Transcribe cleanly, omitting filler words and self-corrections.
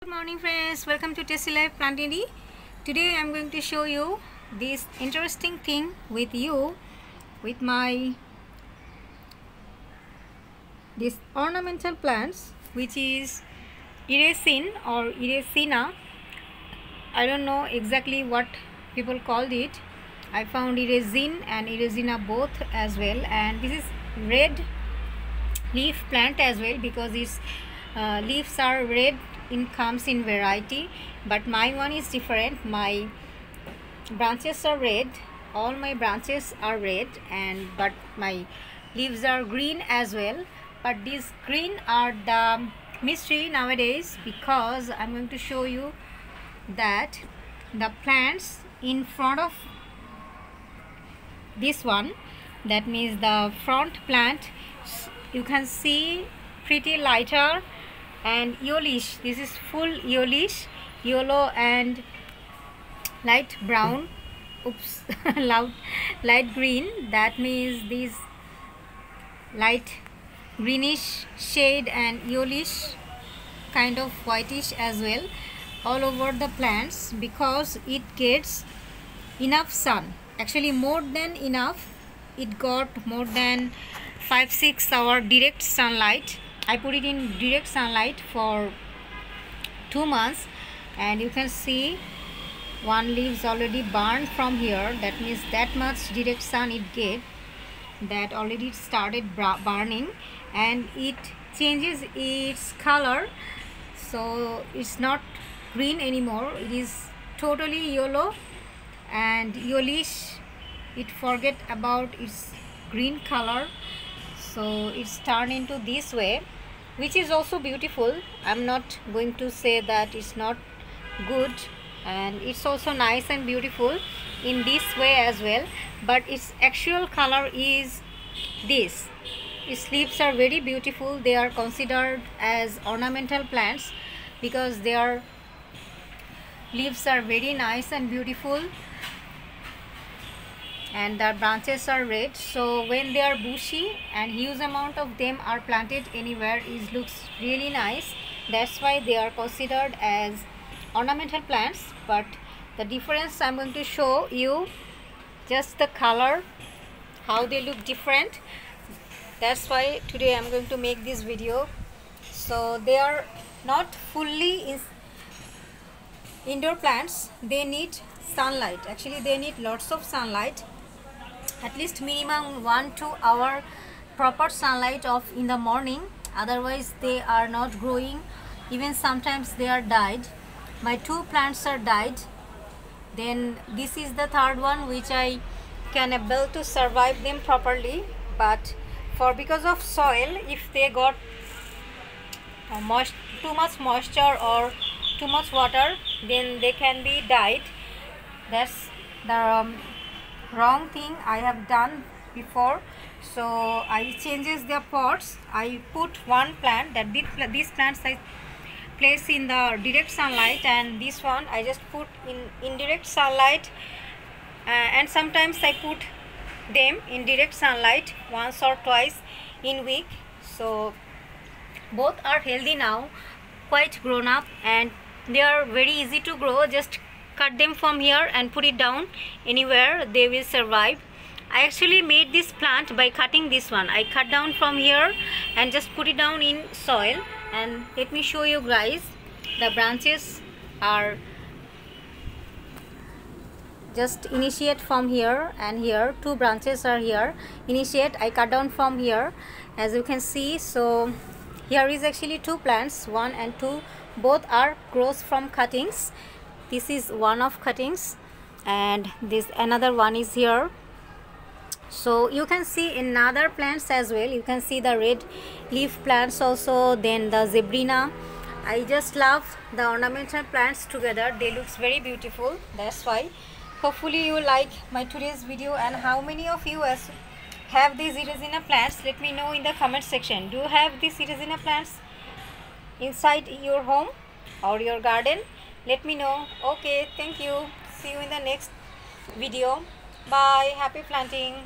Good morning friends, welcome to Tastylife Planting. Today I am going to show you this interesting thing with my this ornamental plants, which is Iresine or Iresina. I don't know exactly what people called it. I found Iresine and Iresina both as well, and this is red leaf plant as well because its leaves are red. Comes in variety, but my one is different. My branches are red, all my branches are red, but my leaves are green as well. But these green are the mystery nowadays, because I'm going to show you that the plants in front of this one, that means the front plant, you can see pretty lighter and yellowish. This is full yellowish, yellow and light brown, light green. That means this light greenish shade and yellowish kind of whitish as well all over the plants, because it gets enough sun, actually more than enough. It got more than 5-6 hour direct sunlight. I put it in direct sunlight for 2 months, and you can see one leaves already burned from here. That means that much direct sun it get, that already started burning, and it changes its color. So it's not green anymore, it is totally yellow and yellowish. It forget about its green color, so it's turned into this way, which is also beautiful. I'm not going to say that it's not good, and it's also nice and beautiful in this way as well, but its actual color is this. Its leaves are very beautiful. They are considered as ornamental plants because their leaves are very nice and beautiful, and the branches are red. So when they are bushy and huge amount of them are planted anywhere, it looks really nice. That's why they are considered as ornamental plants. But the difference, I'm going to show you just the color, how they look different. That's why today I'm going to make this video. So they are not fully indoor plants. They need sunlight. Actually they need lots of sunlight, at least minimum 1-2 hour proper sunlight of in the morning, otherwise they are not growing. Even sometimes they are died. My 2 plants are died. Then this is the third one, which I can able to survive them properly, but because of soil, if they got too much moisture or too much water, then they can be died. That's the wrong thing I have done before. So I changes their pots. I put one plant, that these plants I place in the direct sunlight, and this one I just put in indirect sunlight, and sometimes I put them in direct sunlight once or twice in week. So both are healthy now, quite grown up, and they are very easy to grow. Just cut them from here and put it down anywhere, they will survive. I actually made this plant by cutting this one. I cut down from here and just put it down in soil, and let me show you guys. The branches are just initiate from here, and here 2 branches are here. Initiate, I cut down from here, as you can see. So here is actually 2 plants, 1 and 2, both are grows from cuttings. This is one of cuttings, and this another one is here. So you can see in other plants as well. You can see the red leaf plants also, then the zebrina. I just love the ornamental plants together. They looks very beautiful. That's why hopefully you like my today's video. And how many of you have these Iresina plants? Let me know in the comment section. Do you have these Iresina plants inside your home or your garden? Let me know. Okay, thank you. See you in the next video. Bye. Happy planting.